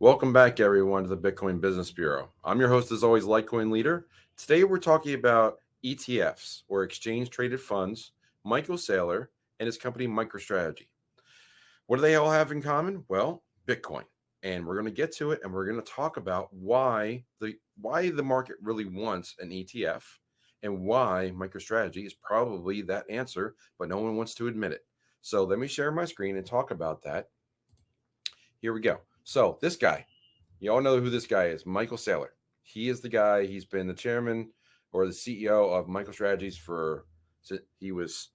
Welcome back, everyone, to the Bitcoin Business Bureau. I'm your host, as always, LitecoinLeader. Today, we're talking about ETFs, or Exchange Traded Funds, Michael Saylor and his company, MicroStrategy. What do they all have in common? Well, Bitcoin. And we're going to get to it, and we're going to talk about why the market really wants an ETF and why MicroStrategy is probably that answer, but no one wants to admit it. So let me share my screen and talk about that. Here we go. So this guy, you all know who this guy is, Michael Saylor. He is the guy. He's been the chairman or the CEO of MicroStrategies he was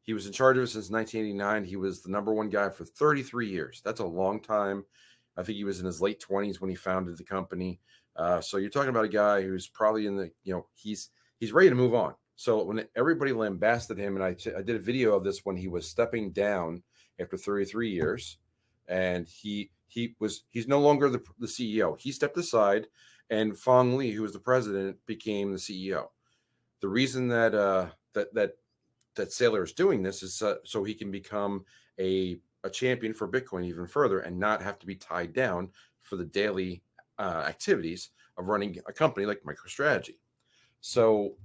in charge of it since 1989. He was the number one guy for 33 years. That's a long time. I think he was in his late 20s when he founded the company. So you're talking about a guy who's probably in the, he's ready to move on. So when everybody lambasted him, and I did a video of this when he was stepping down after 33 years, and he's no longer the CEO. He stepped aside, and Fong Li, who was the president, became the CEO. The reason that Saylor is doing this is so he can become a champion for Bitcoin even further and not have to be tied down for the daily activities of running a company like MicroStrategy. So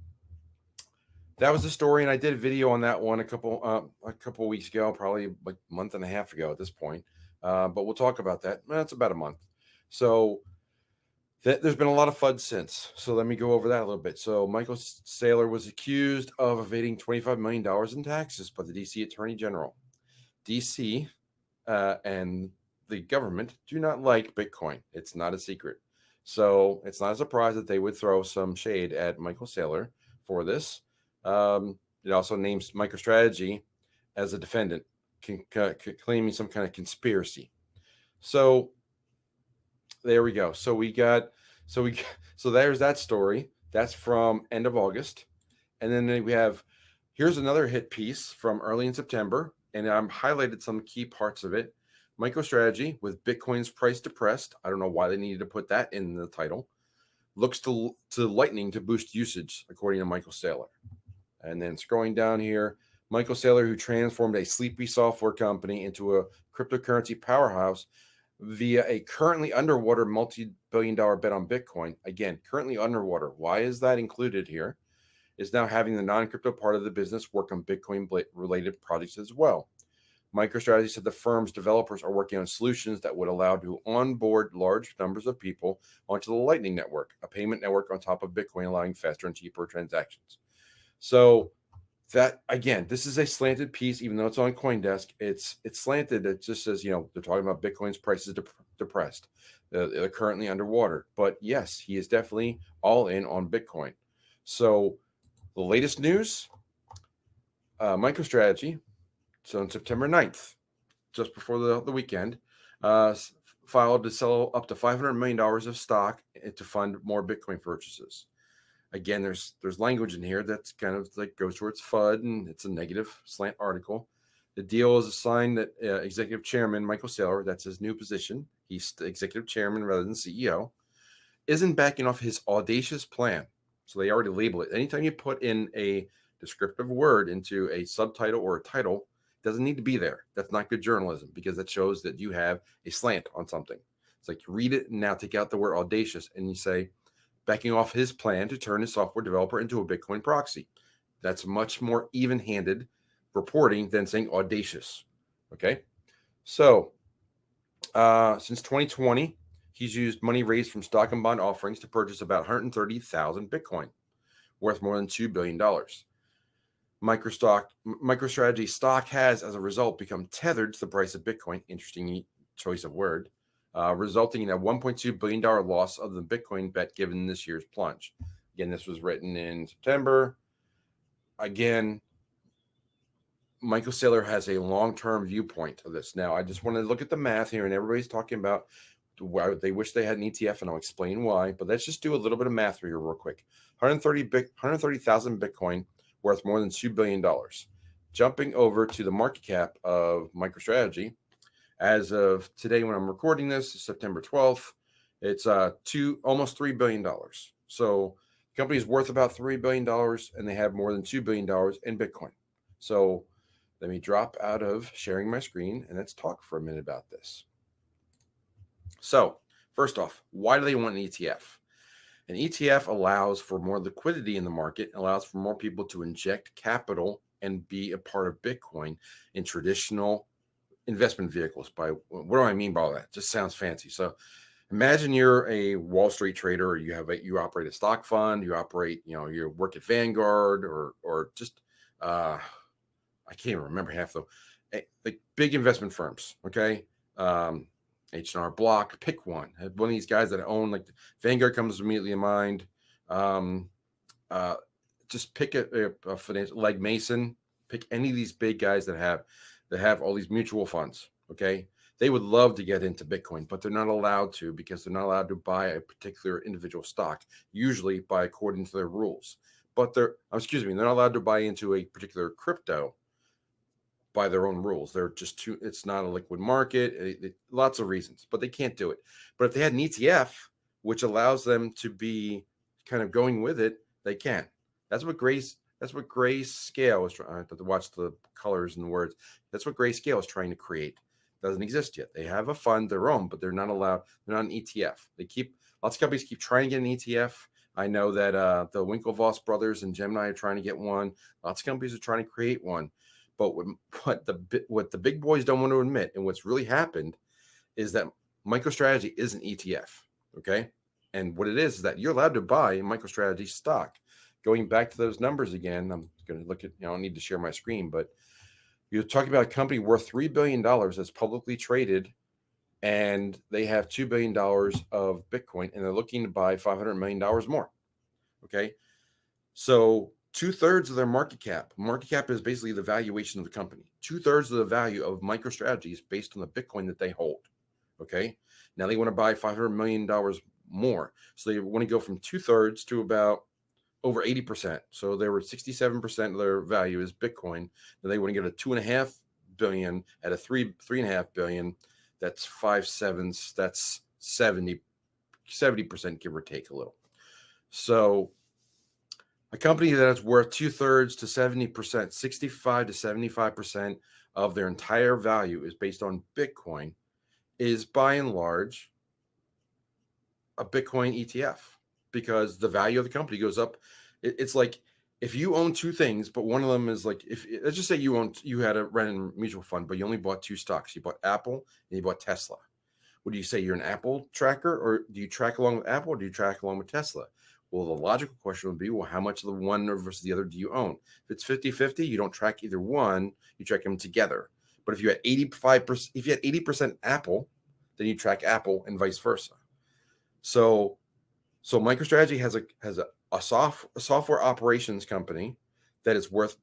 that was the story, and I did a video on that one a couple weeks ago, probably like a month and a half ago at this point. But we'll talk about that. It's about a month. So there's been a lot of FUD since. So let me go over that a little bit. So Michael Saylor was accused of evading $25 million in taxes by the DC Attorney General. DC and the government do not like Bitcoin. It's not a secret. So it's not a surprise that they would throw some shade at Michael Saylor for this. It also names MicroStrategy as a defendant, claiming some kind of conspiracy. So there we go. So there's that story. That's from end of August. And then here's another hit piece from early in September, and I'm highlighted some key parts of it. MicroStrategy, with Bitcoin's price depressed, I don't know why they needed to put that in the title, looks to Lightning to boost usage, according to Michael Saylor. And then scrolling down here, Michael Saylor, who transformed a sleepy software company into a cryptocurrency powerhouse via a currently underwater multi-billion-dollar bet on Bitcoin. Again, currently underwater. Why is that included here? Is now having the non-crypto part of the business work on Bitcoin-related projects as well. MicroStrategy said the firm's developers are working on solutions that would allow to onboard large numbers of people onto the Lightning Network, a payment network on top of Bitcoin, allowing faster and cheaper transactions. So that, again, this is a slanted piece, even though it's on CoinDesk. It's slanted. It just says, they're talking about Bitcoin's prices depressed. They're currently underwater. But yes, he is definitely all in on Bitcoin. So the latest news, MicroStrategy, so on September 9th, just before the weekend, filed to sell up to $500 million of stock to fund more Bitcoin purchases. Again, there's language in here that's kind of like goes towards FUD, and it's a negative slant article. The deal is a sign that executive chairman Michael Saylor, that's his new position, he's the executive chairman rather than CEO, isn't backing off his audacious plan. So they already label it. Anytime you put in a descriptive word into a subtitle or a title, it doesn't need to be there. That's not good journalism, because that shows that you have a slant on something. It's like, you read it and now take out the word audacious and you say, backing off his plan to turn his software developer into a Bitcoin proxy. That's much more even-handed reporting than saying audacious. Okay, so since 2020, he's used money raised from stock and bond offerings to purchase about 130,000 Bitcoin, worth more than $2 billion. MicroStrategy stock has, as a result, become tethered to the price of Bitcoin. Interesting choice of word. Resulting in a $1.2 billion loss of the Bitcoin bet given this year's plunge. Again, this was written in September. Again, Michael Saylor has a long-term viewpoint of this. Now, I just want to look at the math here, and everybody's talking about why they wish they had an ETF, and I'll explain why. But let's just do a little bit of math here real quick. 130,000 Bitcoin worth more than $2 billion. Jumping over to the market cap of MicroStrategy, as of today, when I'm recording this, September 12th, it's almost $3 billion. So the company is worth about $3 billion, and they have more than $2 billion in Bitcoin. So let me drop out of sharing my screen, and let's talk for a minute about this. So First off, why do they want an ETF? An ETF allows for more liquidity in the market, allows for more people to inject capital and be a part of Bitcoin in traditional investment vehicles. By what do I mean by all that? It just sounds fancy. So imagine you're a Wall Street trader, or you operate a stock fund, you operate, you work at Vanguard, or just I can't even remember half the like big investment firms. Okay. H&R Block, pick one. One of these guys that own, like, Vanguard comes immediately in mind. Uh, just pick a financial, like Mason. Pick any of these big guys that have all these mutual funds. Okay, they would love to get into Bitcoin, but they're not allowed to, because they're not allowed to buy a particular individual stock, usually by according to their rules. But they're not allowed to buy into a particular crypto by their own rules. They're just too, it's not a liquid market, lots of reasons, but they can't do it. But if they had an ETF, which allows them to be kind of going with it, they can. That's what Grayscale is trying to watch the colors and the words. That's what Grayscale is trying to create. Doesn't exist yet. They have a fund, their own, but they're not allowed. They're not an ETF. Lots of companies keep trying to get an ETF. I know that the Winklevoss brothers and Gemini are trying to get one. Lots of companies are trying to create one. But what the big boys don't want to admit, and what's really happened, is that MicroStrategy is an ETF. Okay, and what it is that you're allowed to buy a MicroStrategy stock. Going back to those numbers again, I'm going to look at. I don't need to share my screen, but you're talking about a company worth $3 billion that's publicly traded, and they have $2 billion of Bitcoin, and they're looking to buy $500 million more. Okay, so 2/3 of their market cap. Market cap is basically the valuation of the company. 2/3 of the value of MicroStrategy is based on the Bitcoin that they hold. Okay. Now they want to buy $500 million more. So they want to go from 2/3 to about over 80%. So they were 67% of their value is Bitcoin. Then they want to get a 2.5 billion at a 3.5 billion. That's 5/7. That's 70%, give or take a little. So a company that is worth 2/3 to 70%, 65 to 75% of their entire value is based on Bitcoin, is by and large a Bitcoin ETF, because the value of the company goes up. It's like if you own two things, but one of them is like, if let's just say you had a random mutual fund, but you only bought two stocks. You bought Apple and you bought Tesla. What do you say? You're an Apple tracker, or do you track along with Apple, or do you track along with Tesla? Well, the logical question would be, well, how much of the one versus the other do you own? If it's 50-50, you don't track either one, you track them together. But if you had 80% Apple, then you track Apple, and vice versa. So MicroStrategy has a software operations company that is worth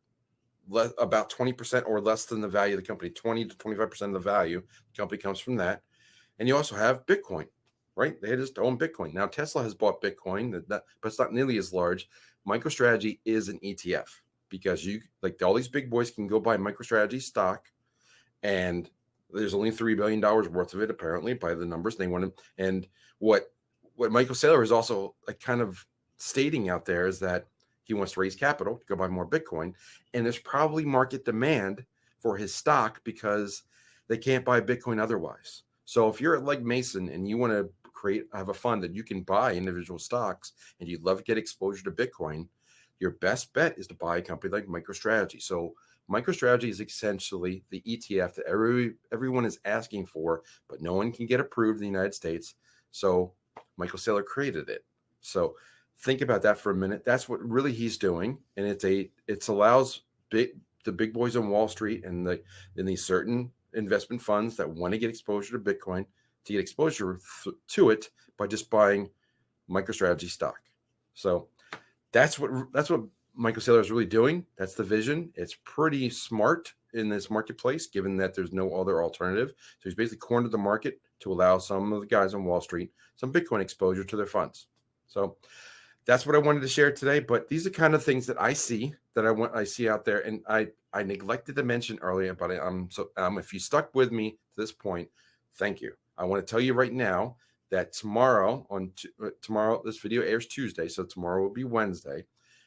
about 20% or less than the value of the company. 20 to 25% of the value of the company comes from that. And you also have Bitcoin, right? They just own Bitcoin. Now, Tesla has bought Bitcoin, but it's not nearly as large. MicroStrategy is an ETF, because all these big boys can go buy MicroStrategy stock, and there's only $3 billion worth of it, apparently, by the numbers they want to. And what Michael Saylor is also kind of stating out there is that he wants to raise capital to go buy more Bitcoin, and there's probably market demand for his stock because they can't buy Bitcoin otherwise. So if you're like Mason and you want to have a fund that you can buy individual stocks, and you'd love to get exposure to Bitcoin, your best bet is to buy a company like MicroStrategy. So MicroStrategy is essentially the ETF that everyone is asking for, but no one can get approved in the United States. So Michael Saylor created it. So think about that for a minute. That's what really he's doing, and it allows the big boys on Wall Street and these certain investment funds that want to get exposure to Bitcoin to get exposure to it by just buying MicroStrategy stock. So that's what Michael Saylor is really doing. That's the vision. It's pretty smart in this marketplace, given that there's no other alternative. So he's basically cornered the market to allow some of the guys on Wall Street some Bitcoin exposure to their funds. So that's what I wanted to share today. But these are kind of things that I see out there, and I neglected to mention earlier. But if you stuck with me to this point, thank you. I want to tell you right now that tomorrow, this video airs Tuesday, so tomorrow will be Wednesday.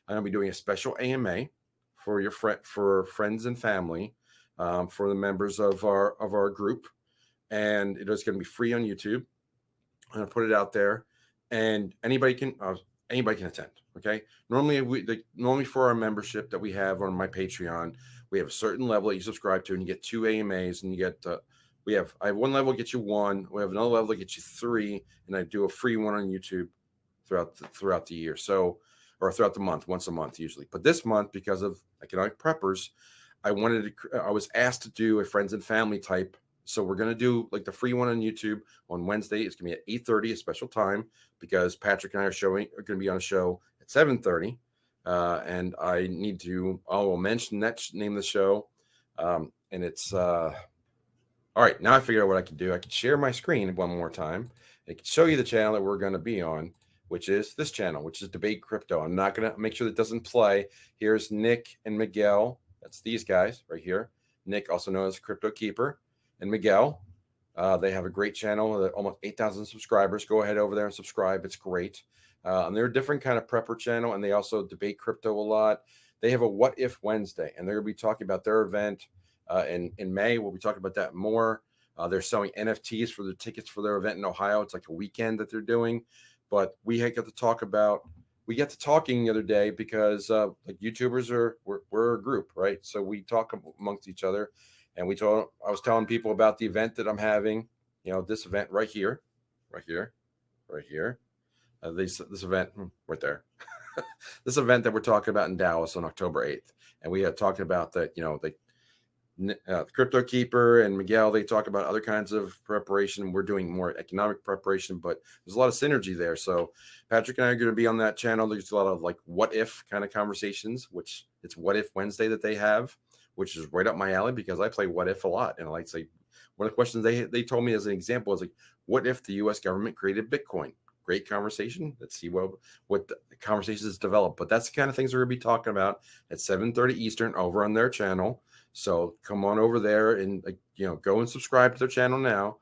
I'm going to be doing a special AMA for for friends and family, for the members of our group, and it is going to be free on YouTube. I'm gonna put it out there, and anybody can attend. Okay. Normally for our membership that we have on my Patreon, we have a certain level that you subscribe to, and you get 2 AMAs, and you get I have one level that gets you one. We have another level that gets you three, and I do a free one on YouTube throughout the year. So, or throughout the month, once a month usually. But this month, because of Economic Preppers, I was asked to do a friends and family type. So we're going to do like the free one on YouTube on Wednesday. It's going to be at 8:30, a special time, because Patrick and I are going to be on a show at 7:30. And I will mention that name of the show. And it's, all right, now I figured out what I can do. I can share my screen one more time. I can show you the channel that we're going to be on, which is this channel, which is Debate Crypto. I'm not going to make sure that doesn't play. Here's Nick and Miguel. That's these guys right here. Nick, also known as Crypto Keeper, and Miguel. They have a great channel with almost 8,000 subscribers. Go ahead over there and subscribe. It's great. And they're a different kind of prepper channel, and they also debate crypto a lot. They have a What If Wednesday, and they're going to be talking about their event in May. We'll be talking about that more. They're selling NFTs for the tickets for their event in Ohio. It's like a weekend that they're doing. But we got to talking the other day because like YouTubers we're a group, right? So we talk amongst each other, and I was telling people about the event that I'm having, this event right here. This event right there, this event that we're talking about in Dallas on October 8th. And we had talked about that, the Crypto Keeper and Miguel, they talk about other kinds of preparation. We're doing more economic preparation, but there's a lot of synergy there. So Patrick and I are going to be on that channel. There's a lot of like what if kind of conversations, which it's What If Wednesday that they have, which is right up my alley because I play what if a lot. And I like to say, one of the questions they told me as an example is like, what if the US government created Bitcoin? Great conversation. Let's see what the conversations develop. But that's the kind of things we're going to be talking about at 7:30 Eastern over on their channel. So come on over there and go and subscribe to their channel now,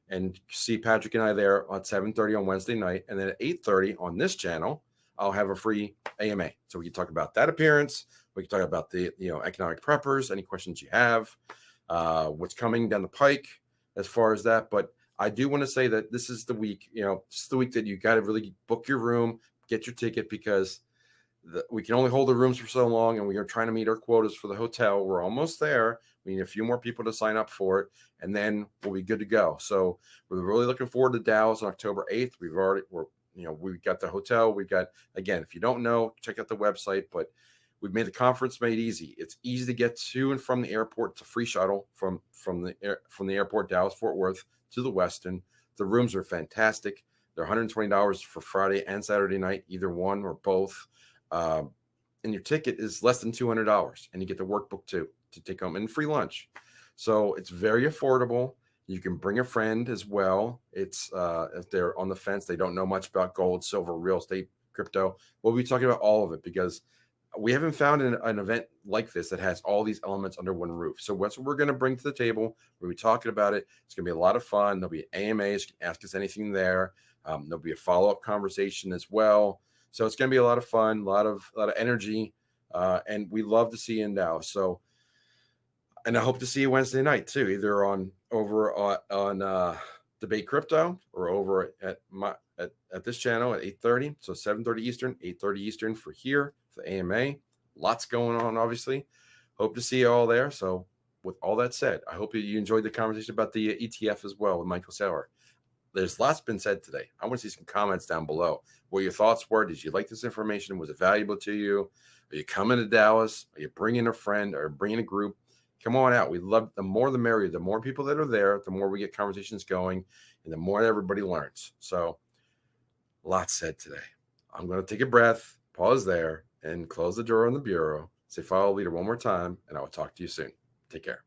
and see Patrick and I there at 7:30 on Wednesday night, and then at 8:30 on this channel, I'll have a free AMA. So we can talk about that appearance. We can talk about the economic preppers. Any questions you have, what's coming down the pike as far as that. But I do want to say that this is the week. This is the week that you got to really book your room, get your ticket, because we can only hold the rooms for so long, and we are trying to meet our quotas for the hotel. We're almost there. We need a few more people to sign up for it, and then we'll be good to go. So we're really looking forward to Dallas on October 8th. We've got the hotel. We've got, again, if you don't know, check out the website, but we've made the conference made easy. It's easy to get to and from the airport. It's a free shuttle from the airport, Dallas Fort Worth, to the Westin. The rooms are fantastic. They're $120 for Friday and Saturday night, either one or both. And your ticket is less than $200, and you get the workbook too to take home, and free lunch. So it's very affordable. You can bring a friend as well. It's if they're on the fence, they don't know much about gold, silver, real estate, crypto. We'll be talking about all of it because we haven't found an event like this that has all these elements under one roof. So that's what we're going to bring to the table. We'll be talking about it. It's going to be a lot of fun. There'll be AMAs. You can ask us anything there. There'll be a follow-up conversation as well. So it's going to be a lot of fun, a lot of energy, and we love to see you in Dallas. So, and I hope to see you Wednesday night too, either over on Debate Crypto or over at this channel at 8:30. So 7:30 Eastern, 8:30 Eastern for the AMA. Lots going on, obviously. Hope to see you all there. So, with all that said, I hope you enjoyed the conversation about the ETF as well with Michael Sauer. There's lots been said today. I want to see some comments down below. What your thoughts were. Did you like this information? Was it valuable to you? Are you coming to Dallas? Are you bringing a friend or bringing a group? Come on out. We love, the more the merrier. The more people that are there, the more we get conversations going, and the more everybody learns. So, lots said today. I'm going to take a breath, pause there, and close the door on the bureau. Say follow leader one more time, and I will talk to you soon. Take care.